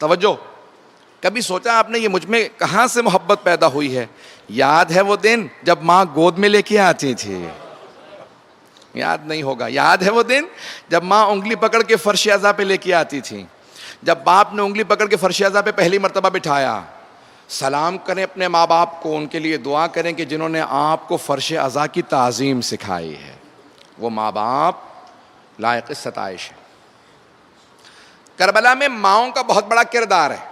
توجہ، کبھی سوچا آپ نے یہ مجھ میں کہاں سے محبت پیدا ہوئی ہے؟ یاد ہے وہ دن جب ماں گود میں لے کے آتی تھی؟ یاد نہیں ہوگا. یاد ہے وہ دن جب ماں انگلی پکڑ کے فرش اعضا پہ لے کے آتی تھی، جب باپ نے انگلی پکڑ کے فرش اعضا پہ پہلی مرتبہ بٹھایا. سلام کریں اپنے ماں باپ کو، ان کے لیے دعا کریں کہ جنہوں نے آپ کو فرش اعضا کی تعظیم سکھائی ہے. وہ ماں باپ لائق ستائش ہے. کربلا میں ماؤں کا بہت بڑا کردار ہے،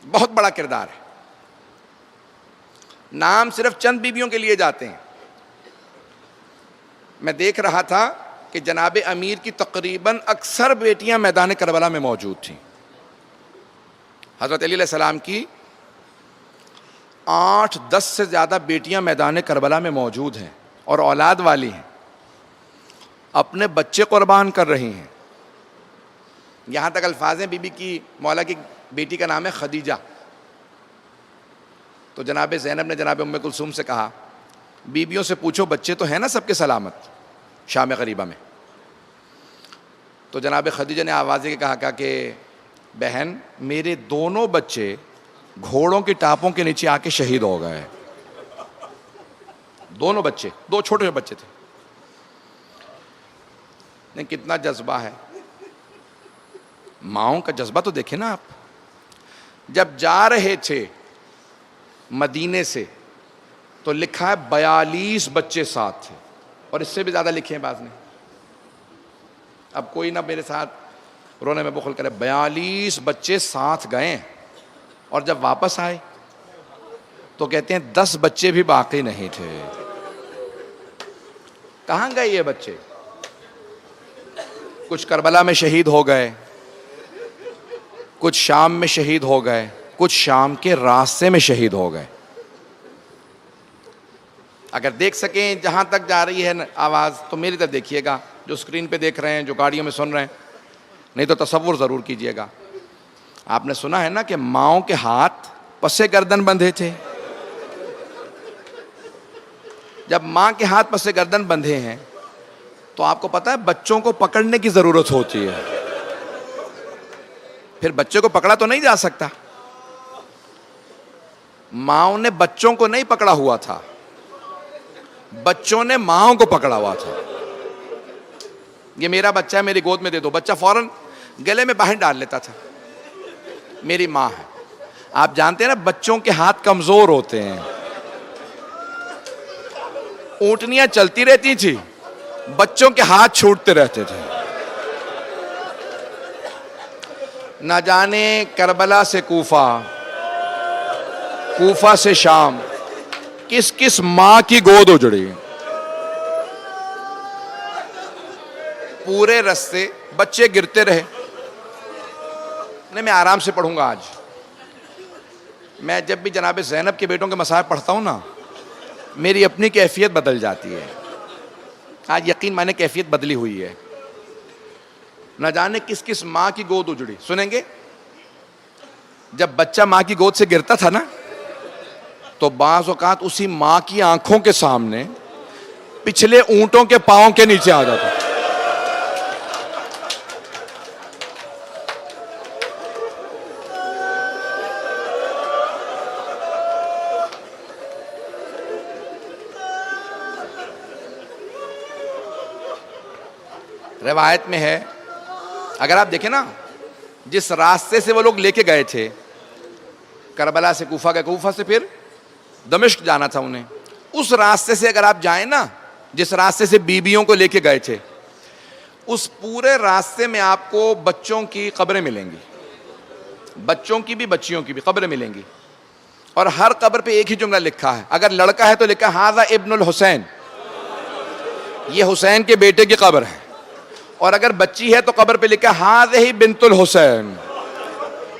بہت بڑا کردار ہے. نام صرف چند بیویوں کے لیے جاتے ہیں. میں دیکھ رہا تھا کہ جناب امیر کی تقریباً اکثر بیٹیاں میدان کربلا میں موجود تھیں. حضرت علی علیہ السلام کی 8-10 سے زیادہ بیٹیاں میدان کربلا میں موجود ہیں اور اولاد والی ہیں، اپنے بچے قربان کر رہی ہیں. یہاں تک الفاظ ہیں، بی بی کی مولا کی بیٹی کا نام ہے خدیجہ. تو جناب زینب نے جناب ام کلثوم سے کہا بیبیوں سے پوچھو بچے تو ہیں نا سب کے سلامت شام غریبہ میں؟ تو جناب خدیجہ نے آواز دے کے کہا کہ بہن میرے دونوں بچے گھوڑوں کی ٹاپوں کے نیچے آ کے شہید ہو گئے. دونوں بچے، 2 چھوٹے بچے تھے. نہیں کتنا جذبہ ہے ماؤں کا. جذبہ تو دیکھیں نا آپ. جب جا رہے تھے مدینے سے تو لکھا ہے 42 بچے ساتھ تھے، اور اس سے بھی زیادہ لکھے ہیں بعض نے. اب کوئی نہ میرے ساتھ رونے میں بخل کرے. 42 بچے ساتھ گئے، اور جب واپس آئے تو کہتے ہیں 10 بچے بھی باقی نہیں تھے. کہاں گئے یہ بچے؟ کچھ کربلا میں شہید ہو گئے، کچھ شام میں شہید ہو گئے، کچھ شام کے راستے میں شہید ہو گئے. اگر دیکھ سکیں جہاں تک جا رہی ہے آواز تو میری طرف دیکھیے گا، جو اسکرین پہ دیکھ رہے ہیں، جو گاڑیوں میں سن رہے ہیں، نہیں تو تصور ضرور کیجئے گا. آپ نے سنا ہے نا کہ ماؤں کے ہاتھ پسے گردن بندھے تھے. جب ماں کے ہاتھ پسے گردن بندھے ہیں تو آپ کو پتا ہے بچوں کو پکڑنے کی ضرورت ہوتی ہے. پھر بچے کو پکڑا تو نہیں جا سکتا. ماؤں نے بچوں کو نہیں پکڑا ہوا تھا، بچوں نے ماؤں کو پکڑا ہوا تھا. یہ میرا بچہ ہے، میری گود میں دے دو. بچہ فوراً گلے میں باہر ڈال لیتا تھا، میری ماں ہے. آپ جانتے ہیں نا بچوں کے ہاتھ کمزور ہوتے ہیں. اونٹنیاں چلتی رہتی تھی، بچوں کے ہاتھ چھوٹتے رہتے تھے. نہ جانے کربلا سے کوفہ، کوفہ سے شام کس کس ماں کی گود اجڑی. پورے رستے بچے گرتے رہے. نہیں میں آرام سے پڑھوں گا آج. میں جب بھی جناب زینب کے بیٹوں کے مصائب پڑھتا ہوں نا میری اپنی کیفیت بدل جاتی ہے. آج یقین مانے کیفیت بدلی ہوئی ہے. نہ جانے کس کس ماں کی گود اجڑی. سنیں گے جب بچہ ماں کی گود سے گرتا تھا نا تو بعض اوقات اسی ماں کی آنکھوں کے سامنے پچھلے اونٹوں کے پاؤں کے نیچے آ جاتا. روایت میں ہے، اگر آپ دیکھیں نا جس راستے سے وہ لوگ لے کے گئے تھے، کربلا سے کوفہ گئے، کوفہ سے پھر دمشق جانا تھا انہیں. اس راستے سے اگر آپ جائیں نا جس راستے سے بیویوں کو لے کے گئے تھے، اس پورے راستے میں آپ کو بچوں کی قبریں ملیں گی. بچوں کی بھی بچیوں کی بھی قبریں ملیں گی. اور ہر قبر پہ ایک ہی جملہ لکھا ہے. اگر لڑکا ہے تو لکھا ھذا ابن الحسین، یہ حسین کے بیٹے کی قبر ہے. اور اگر بچی ہے تو قبر پہ لکھا ھذہ بنت الحسین،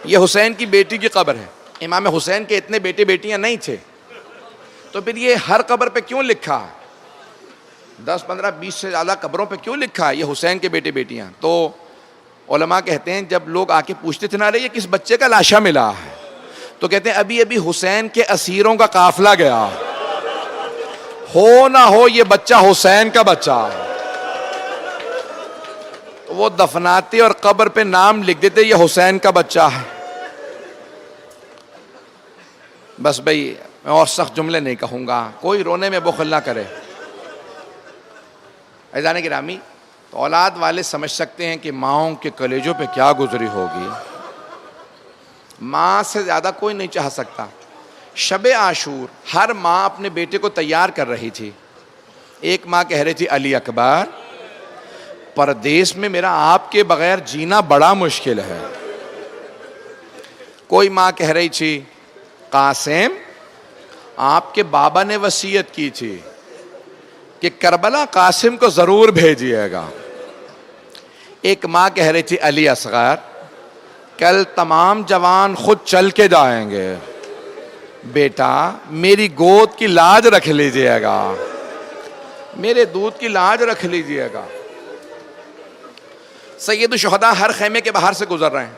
یہ حسین کی بیٹی کی قبر ہے. امام حسین کے اتنے بیٹے بیٹیاں نہیں تھے تو پھر یہ ہر قبر پہ کیوں لکھا ہے؟ 10 15 20 سے زیادہ قبروں پہ کیوں لکھا ہے یہ حسین کے بیٹے بیٹیاں؟ تو علماء کہتے ہیں جب لوگ آ کے پوچھتے تھے نا رہے یہ کس بچے کا لاشا ملا ہے، تو کہتے ہیں ابھی ابھی حسین کے اسیروں کا قافلہ گیا، ہو نہ ہو یہ بچہ حسین کا بچہ ہے. وہ دفناتے اور قبر پہ نام لکھ دیتے یہ حسین کا بچہ ہے. بس بھائی میں اور سخت جملے نہیں کہوں گا, کوئی رونے میں بخل نہ کرے. عزیزان گرامی, تو اولاد والے سمجھ سکتے ہیں کہ ماؤں کے کلیجوں پہ کیا گزری ہوگی. ماں سے زیادہ کوئی نہیں چاہ سکتا. شب عاشور ہر ماں اپنے بیٹے کو تیار کر رہی تھی. ایک ماں کہہ رہی تھی علی اکبر, پردیس میں میرا آپ کے بغیر جینا بڑا مشکل ہے. کوئی ماں کہہ رہی تھی قاسم, آپ کے بابا نے وصیت کی تھی کہ کربلا قاسم کو ضرور بھیجیے گا. ایک ماں کہہ رہی تھی علی اصغر, کل تمام جوان خود چل کے جائیں گے, بیٹا میری گود کی لاج رکھ لیجیے گا, میرے دودھ کی لاج رکھ لیجیے گا. سید الشہداء ہر خیمے کے باہر سے گزر رہے ہیں.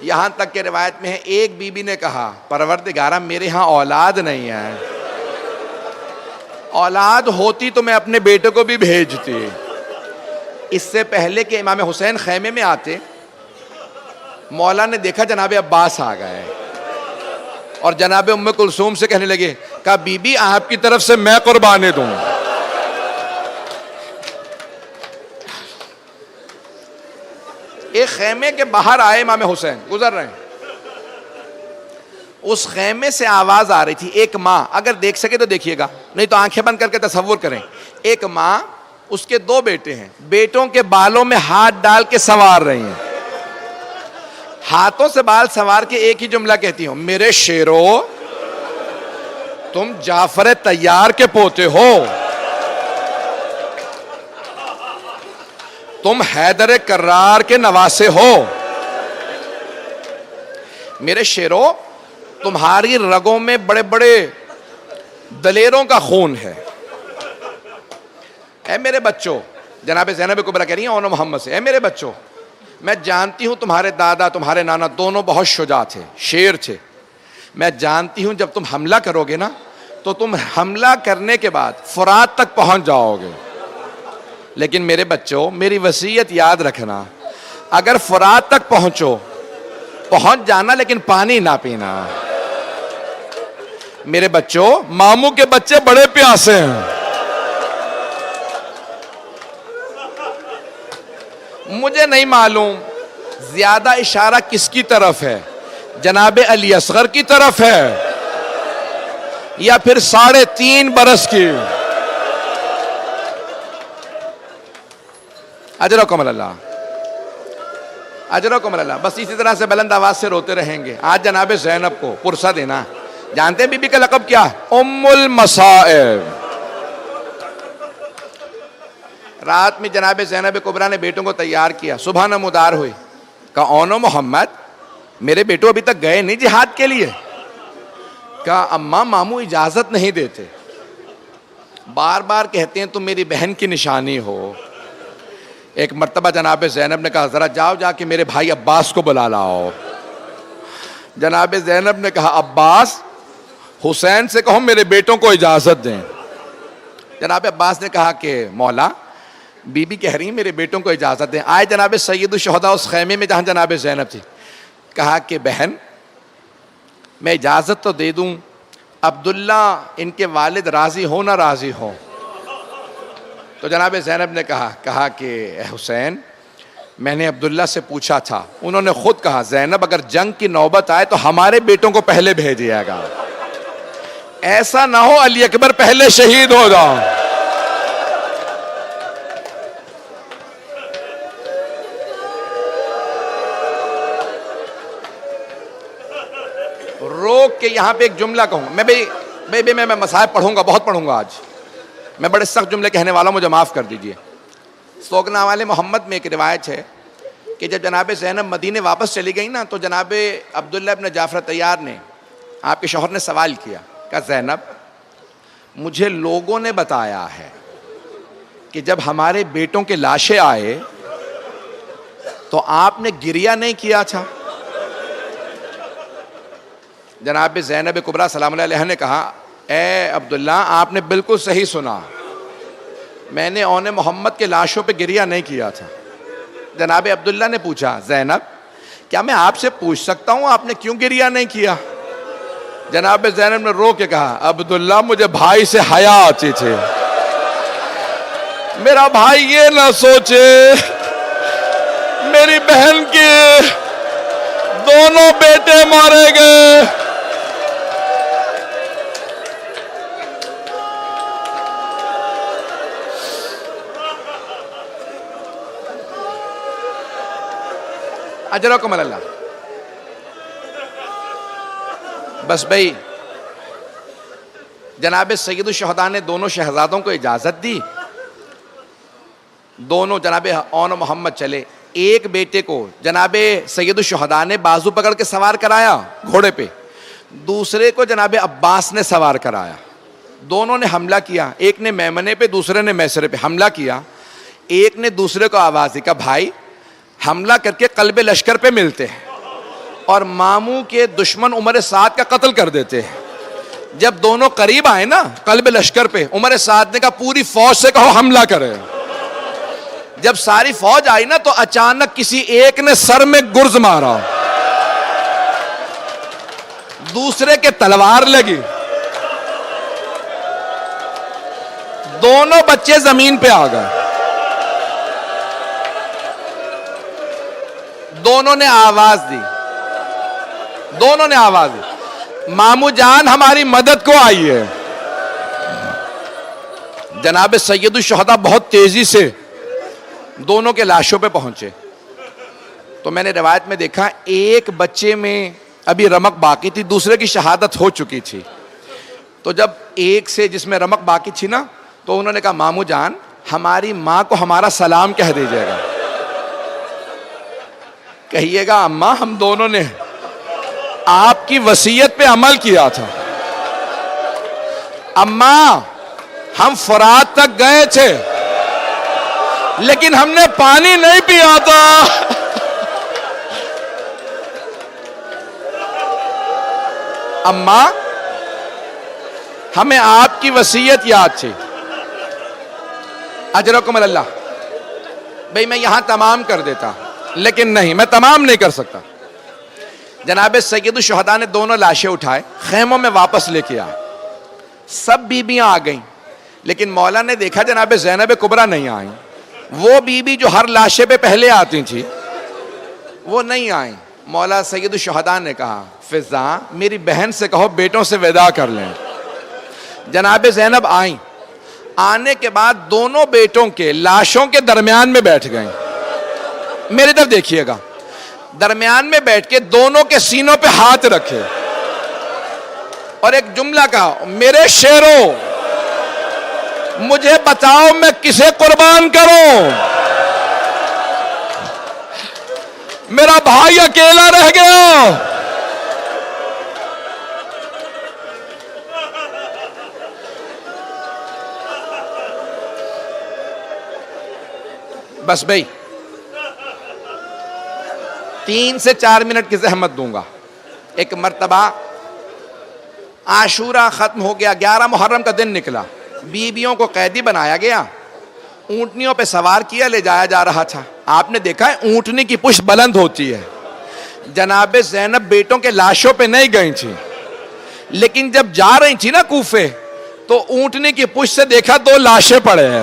یہاں تک کہ روایت میں ہے ایک بی بی نے کہا پروردگارہ میرے ہاں اولاد نہیں ہے, اولاد ہوتی تو میں اپنے بیٹے کو بھی بھیجتی. اس سے پہلے کہ امام حسین خیمے میں آتے, مولا نے دیکھا جناب عباس آ گئے اور جناب ام کلثوم سے کہنے لگے, کہا بی بی آپ کی طرف سے میں قربانے دوں. ایک خیمے کے باہر آئے امام حسین, گزر رہے ہیں. اس خیمے سے آواز آ رہی تھی. ایک ماں, اگر دیکھ سکے تو دیکھیے گا, نہیں تو آنکھیں بند کر کے تصور کریں. ایک ماں, اس کے 2 بیٹے ہیں, بیٹوں کے بالوں میں ہاتھ ڈال کے سنوار رہی ہیں. ہاتھوں سے بال سنوار کے ایک ہی جملہ کہتی ہوں, میرے شیرو تم جعفر طیار کے پوتے ہو, تم حیدر کرار کے نواسے ہو. میرے شیرو تمہاری رگوں میں بڑے بڑے دلیروں کا خون ہے. اے میرے بچوں, جناب زینب کبریٰ کہہ رہی ہیں اون محمد سے, اے میرے بچوں میں جانتی ہوں تمہارے دادا تمہارے نانا دونوں بہت شجاع تھے, شیر تھے. میں جانتی ہوں جب تم حملہ کرو گے نا تو تم حملہ کرنے کے بعد فرات تک پہنچ جاؤ گے. لیکن میرے بچوں میری وصیت یاد رکھنا, اگر فرات تک پہنچ جانا لیکن پانی نہ پینا. میرے بچوں ماموں کے بچے بڑے پیاسے ہیں, مجھے نہیں معلوم زیادہ اشارہ کس کی طرف ہے, جناب علی اصغر کی طرف ہے یا پھر 3.5 برس کی. اجرکم اللہ, اجرکم اللہ. بس اسی طرح سے بلند آواز سے روتے رہیں گے. آج جناب زینب کو پرسہ دینا. جانتے ہیں بی بی کا لقب کیا ہے؟ ام المصائب. رات میں جناب زینب کبریٰ نے بیٹوں کو تیار کیا, صبح نمودار ہوئی. کہا اونو محمد میرے بیٹوں ابھی تک گئے نہیں جہاد کے لیے. کہا اماں ماموں اجازت نہیں دیتے, بار بار کہتے ہیں تم میری بہن کی نشانی ہو. ایک مرتبہ جناب زینب نے کہا ذرا جاؤ جا کے میرے بھائی عباس کو بلا لاؤ. جناب زینب نے کہا عباس حسین سے کہو میرے بیٹوں کو اجازت دیں. جناب عباس نے کہا کہ مولا بی بی کہہ رہی ہیں میرے بیٹوں کو اجازت دیں. آئے جناب سید الشہداء اس خیمے میں جہاں جناب زینب تھی. کہا کہ بہن میں اجازت تو دے دوں, عبداللہ ان کے والد راضی ہو نہ راضی ہو. تو جناب زینب نے کہا کہ اے حسین میں نے عبداللہ سے پوچھا تھا, انہوں نے خود کہا زینب اگر جنگ کی نوبت آئے تو ہمارے بیٹوں کو پہلے بھیجیے گا, ایسا نہ ہو علی اکبر پہلے شہید ہو جاؤ. روک کے یہاں پہ ایک جملہ کہوں میں مصائب پڑھوں گا, بہت پڑھوں گا آج. میں بڑے سخت جملے کہنے والا ہوں, مجھے معاف کر دیجئے. سوگنا والے محمد میں ایک روایت ہے کہ جب جناب زینب مدینے واپس چلی گئی نا تو جناب عبداللہ ابن جعفر طیار نے, آپ کے شوہر نے سوال کیا, کہا زینب مجھے لوگوں نے بتایا ہے کہ جب ہمارے بیٹوں کے لاشیں آئے تو آپ نے گریہ نہیں کیا تھا. جناب زینب کبریٰ سلام اللہ علیہ نے کہا اے عبداللہ آپ نے بالکل صحیح سنا, میں نے اون محمد کے لاشوں پہ گریہ نہیں کیا تھا. جناب عبداللہ نے پوچھا زینب کیا میں آپ سے پوچھ سکتا ہوں آپ نے کیوں گریہ نہیں کیا؟ جناب زینب نے رو کے کہا عبداللہ مجھے بھائی سے حیا آتی تھی، میرا بھائی یہ نہ سوچے میری بہن کے دونوں بیٹے مارے گئے۔ اجرکم اللہ۔ بس بھائی جناب سید الشہداء نے دونوں شہزادوں کو اجازت دی، دونوں جناب اون و محمد چلے۔ ایک بیٹے کو جناب سید الشہداء نے بازو پکڑ کے سوار کرایا گھوڑے پہ، دوسرے کو جناب عباس نے سوار کرایا۔ دونوں نے حملہ کیا، ایک نے میمنے پہ دوسرے نے میسرے پہ حملہ کیا۔ ایک نے دوسرے کو آواز دی کہ بھائی حملہ کر کے قلب لشکر پہ ملتے ہیں اور ماموں کے دشمن عمر سعد کا قتل کر دیتے ہیں۔ جب دونوں قریب آئے نا قلب لشکر پہ، عمر سعد نے کہا پوری فوج سے کہو حملہ کرے۔ جب ساری فوج آئی نا تو اچانک کسی ایک نے سر میں گرز مارا، دوسرے کے تلوار لگی، دونوں بچے زمین پہ آ گئے۔ دونوں نے آواز دی، مامو جان ہماری مدد کو آئیے۔ جناب سید الشہداء بہت تیزی سے دونوں کے لاشوں پہ پہنچے تو میں نے روایت میں دیکھا ایک بچے میں ابھی رمق باقی تھی، دوسرے کی شہادت ہو چکی تھی۔ تو جب ایک سے جس میں رمق باقی تھی نا تو انہوں نے کہا مامو جان ہماری ماں کو ہمارا سلام کہہ دیجیے گا، کہیے گا اماں ہم دونوں نے آپ کی وصیت پہ عمل کیا تھا، اماں ہم فرات تک گئے تھے لیکن ہم نے پانی نہیں پیا تھا۔ اماں ہمیں آپ کی وصیت یاد تھی۔ اجرکم اللہ۔ بھئی میں یہاں تمام کر دیتا لیکن نہیں، میں تمام نہیں کر سکتا۔ جناب سید الشہداء نے دونوں لاشیں اٹھائے خیموں میں واپس لے کے آئے، سب بیبیاں آ گئیں لیکن مولا نے دیکھا جناب زینب کبریٰ نہیں آئیں۔ وہ بیوی جو ہر لاشے پہ پہلے آتی تھی وہ نہیں آئیں۔ مولا سید الشہداء نے کہا فضا میری بہن سے کہو بیٹوں سے وداع کر لیں۔ جناب زینب آئیں، آنے کے بعد دونوں بیٹوں کے لاشوں کے درمیان میں بیٹھ گئیں۔ میری طرف دیکھیے گا، درمیان میں بیٹھ کے دونوں کے سینوں پہ ہاتھ رکھے اور ایک جملہ کہا میرے شیروں مجھے بتاؤ میں کسے قربان کروں، میرا بھائی اکیلا رہ گیا۔ بس بھائی 3 سے 4 منٹ کی زحمت دوں گا۔ ایک مرتبہ عاشورہ ختم ہو گیا، 11 محرم کا دن نکلا، بیویوں کو قیدی بنایا گیا، اونٹنیوں پہ سوار کیا لے جایا جا رہا تھا۔ آپ نے دیکھا ہے اونٹنی کی پشت بلند ہوتی ہے۔ جناب زینب بیٹوں کے لاشوں پہ نہیں گئی تھی لیکن جب جا رہی تھی نا کوفے تو اونٹنی کی پشت سے دیکھا 2 لاشیں پڑے ہیں۔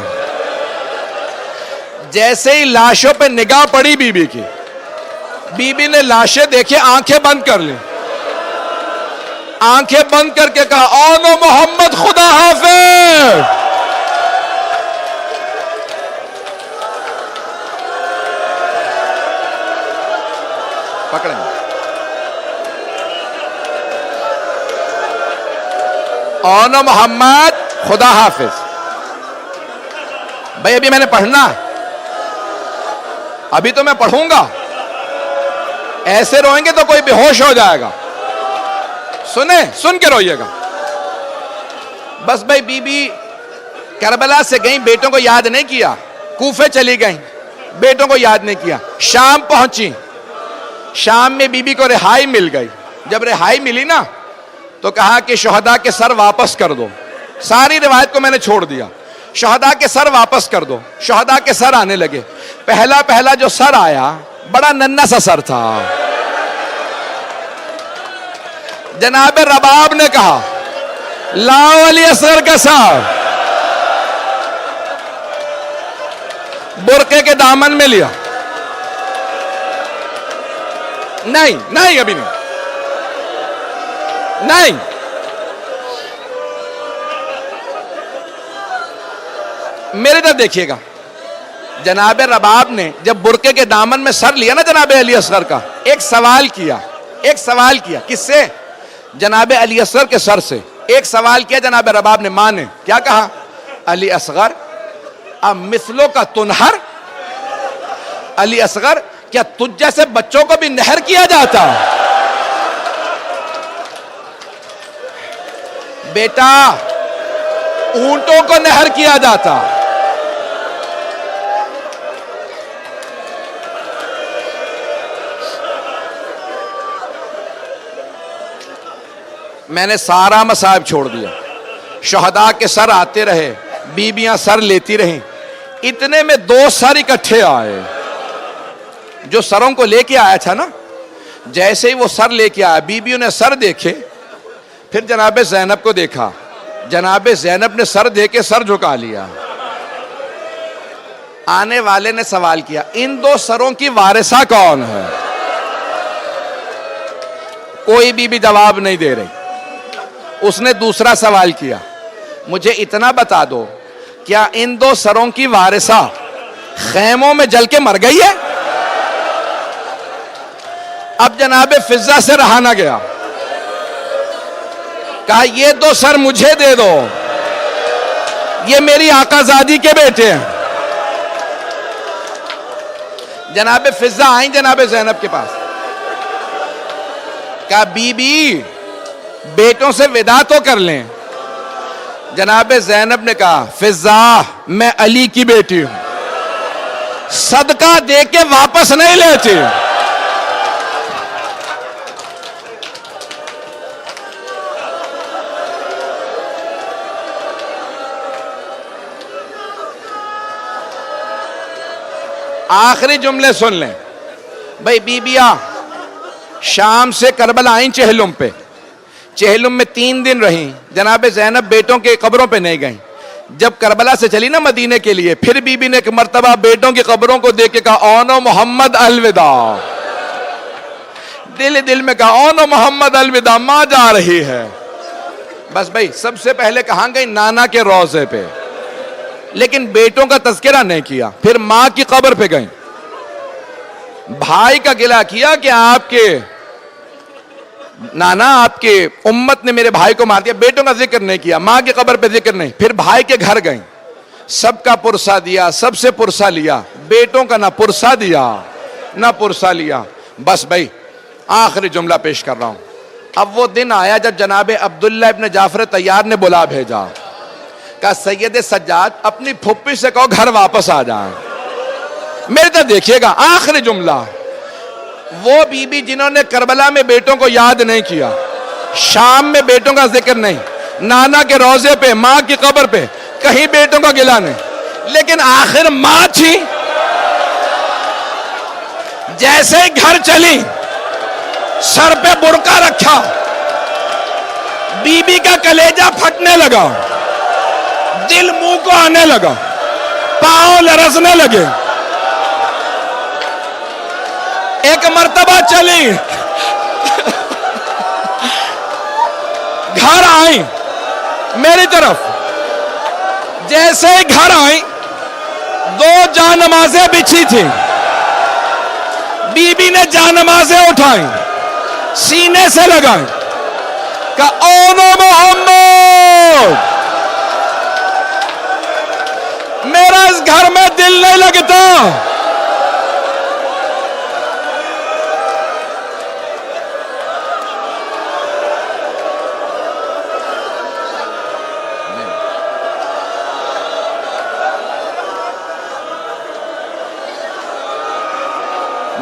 جیسے ہی لاشوں پہ نگاہ پڑی بیوی کی، بیوی نے لاشیں دیکھے آنکھیں بند کر لی، آنکھیں بند کر کے کہا اون و محمد خدا حافظ۔ پکڑیں اون و محمد خدا حافظ۔ بھائی ابھی میں نے پڑھنا، ابھی تو میں پڑھوں گا، ایسے روئیں گے تو کوئی بے ہوش ہو جائے گا۔ سن کے روئیے گا۔ بس بھائی بی بی کربلا سے گئیں، بیٹوں کو یاد نہیں کیا، کوفے چلی گئیں، بیٹوں کو یاد نہیں کیا، شام پہنچی، شام میں بی بی کو رہائی مل گئی۔ جب رہائی ملی نا تو کہا کہ شہداء کے سر واپس کر دو، ساری روایت کو میں نے چھوڑ دیا، شہداء کے سر واپس کر دو۔ شہداء کے سر آنے لگے، پہلا پہلا جو سر آیا بڑا ننھا سا سر تھا. جناب رباب نے کہا لاؤ علی اصغر کا سر. برقعے کے دامن میں لیا. نہیں نہیں ابھی نہیں نہیں. میرے طرف دیکھیے گا. جناب رباب نے جب برقعے کے دامن میں سر لیا نا جناب علی اصغر کا, ایک سوال کیا کس سے؟ جناب علی اصغر کے سر سے. ایک سوال کیا جناب رباب نے, ماں نے کیا کہا؟ علی اصغر اب مثلوں کا تنہر. علی اصغر کیا تجھ جیسے بچوں کو بھی نہر کیا جاتا؟ بیٹا اونٹوں کو نہر کیا جاتا. میں نے سارا مصائب چھوڑ دیا. شہداء کے سر آتے رہے, بیبیاں سر لیتی رہیں. اتنے میں 2 سر اکٹھے آئے. جو سروں کو لے کے آیا تھا نا, جیسے ہی وہ سر لے کے آیا, بیبیوں نے سر دیکھے, پھر جناب زینب کو دیکھا. جناب زینب نے سر دے کے سر جھکا لیا. آنے والے نے سوال کیا ان 2 سروں کی وارثہ کون ہے؟ کوئی بھی جواب نہیں دے رہی. اس نے دوسرا سوال کیا, مجھے اتنا بتا دو کیا ان 2 سروں کی وارثہ خیموں میں جل کے مر گئی ہے؟ اب جناب فضہ سے رہا نہ گیا, کہا یہ 2 سر مجھے دے دو, یہ میری آقا زادی کے بیٹے ہیں. جناب فضہ آئیں جناب زینب کے پاس, کہا بی بی بیٹوں سے وداع تو کر لیں. جناب زینب نے کہا فضہ میں علی کی بیٹی ہوں, صدقہ دے کے واپس نہیں لیتی. آخری جملے سن لیں بھائی. بیبیاں شام سے کربلا آئیں چہلم پہ. چہلم میں 3 دن رہیں. جناب زینب بیٹوں کے قبروں پہ نہیں گئیں. جب کربلا سے چلی نا مدینے کے لیے, پھر بی بی نے ایک مرتبہ بیٹوں کی قبروں کو دیکھ کے کہا اونو محمد الوداع. دل میں کہا اونو محمد الوداع, ماں جا رہی ہے. بس بھائی سب سے پہلے کہاں گئی؟ نانا کے روضے پہ. لیکن بیٹوں کا تذکرہ نہیں کیا. پھر ماں کی قبر پہ گئیں. بھائی کا گلہ کیا کہ آپ کے نانا, آپ کے امت نے میرے بھائی کو مار دیا. بیٹوں کا ذکر نہیں کیا, ماں کی قبر پہ ذکر نہیں. پھر بھائی کے گھر گئیں, سب کا پرسہ دیا, سب سے پرسہ لیا. بیٹوں کا نہ پرسہ دیا نہ پرسہ لیا. بس بھائی آخری جملہ پیش کر رہا ہوں. اب وہ دن آیا جب جناب عبداللہ ابن جعفر طیار نے بلا بھیجا, کہا سید سجاد اپنی پھپھی سے کہو گھر واپس آ جائیں. میرے تو دیکھیے گا آخری جملہ. وہ بی بی جنہوں نے کربلا میں بیٹوں کو یاد نہیں کیا, شام میں بیٹوں کا ذکر نہیں, نانا کے روضے پہ, ماں کی قبر پہ کہیں بیٹوں کا گلہ نہیں, لیکن آخر ماں تھی. جیسے ہی گھر چلی, سر پہ برقع رکھا, بی بی کا کلیجہ پھٹنے لگا, دل منہ کو آنے لگا, پاؤں لرزنے لگے. ایک مرتبہ چلی, گھر آئیں میری طرف. جیسے ہی گھر آئیں, 2 جانمازیں بچھی تھیں. بی بی نے جانمازیں اٹھائیں, سینے سے لگائیں, کہا اونو محمد, میرا اس گھر میں دل نہیں لگتا.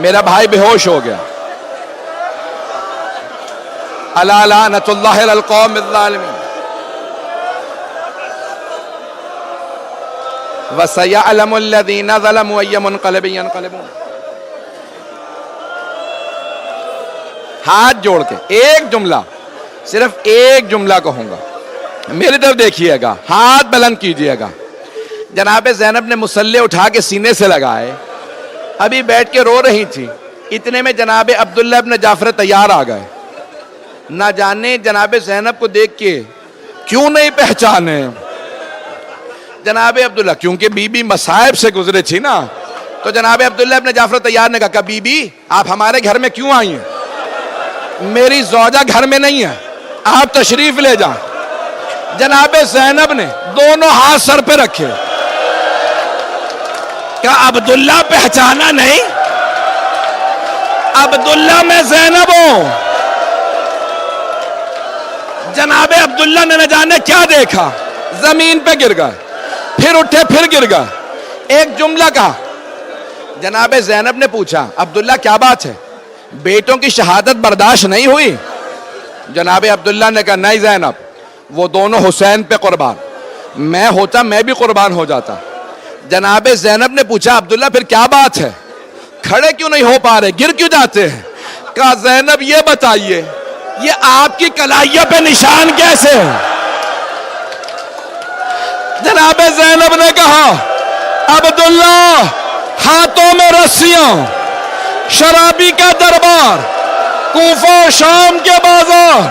میرا بھائی بے ہوش ہو گیا. الا لعنۃ اللہ علی القوم الظالمین. وَسَيَعْلَمُ الَّذِينَ ظَلَمُوا أَيَّ مُنْقَلِبٍ يَنْقَلِبُونَ. ہاتھ جوڑ کے ایک جملہ، صرف ایک جملہ کہوں گا، میری طرف دیکھیے گا، ہاتھ بلند کیجئے گا. جناب زینب نے مسلح اٹھا کے سینے سے لگائے، ابھی بیٹھ کے رو رہی تھی، اتنے میں جناب عبداللہ ابن جعفر طیار آ گئے. نہ جانے جناب زینب کو دیکھ کے کیوں نہیں پہچانے جناب عبداللہ، کیونکہ بی بی مصائب سے گزرے تھی نا. تو جناب عبداللہ ابن جعفر طیار نے کہا بی بی آپ ہمارے گھر میں کیوں آئی ہیں؟ میری زوجہ گھر میں نہیں ہے، آپ تشریف لے جائیں. جناب زینب نے دونوں ہاتھ سر پہ رکھے، کہا عبداللہ پہچانا نہیں؟ عبداللہ میں زینب ہوں. جناب عبداللہ نے نہ جانے کیا دیکھا، زمین پہ گر گئے، پھر اٹھے پھر گر گئے. ایک جملہ کہا. جناب زینب نے پوچھا عبداللہ کیا بات ہے، بیٹوں کی شہادت برداشت نہیں ہوئی؟ جناب عبداللہ نے کہا نہیں زینب، وہ دونوں حسین پہ قربان، میں ہوتا میں بھی قربان ہو جاتا. جناب زینب نے پوچھا عبداللہ پھر کیا بات ہے، کھڑے کیوں نہیں ہو پا رہے، گر کیوں جاتے ہیں؟ کہا زینب یہ بتائیے یہ آپ کی کلائیوں پہ نشان کیسے ہیں؟ جناب زینب نے کہا عبداللہ ہاتھوں میں رسیاں، شرابی کا دربار، کوفہ و شام کے بازار،